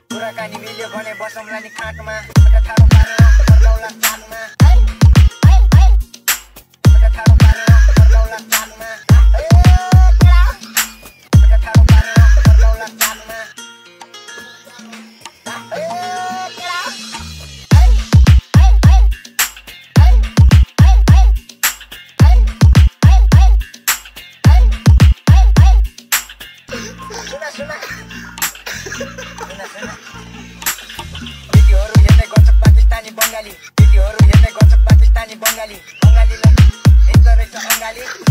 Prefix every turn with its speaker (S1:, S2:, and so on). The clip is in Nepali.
S1: Kurakani milyo भने बसौँला नि खाटमा खुट्टा ठाडो पारेर फर्काउला चालमा खुट्टा ठाडो पारेर फर्काउला चालमा खुट्टा ठाडो पारेर फर्काउला चालमा सुना भिडियोहरु हेर्ने गर्छ पाकिस्तानी बंगाली भिडियोहरु हेर्ने गर्छ पाकिस्तानी बंगालीलाई हिँड्दो रहेछ अङ्गाली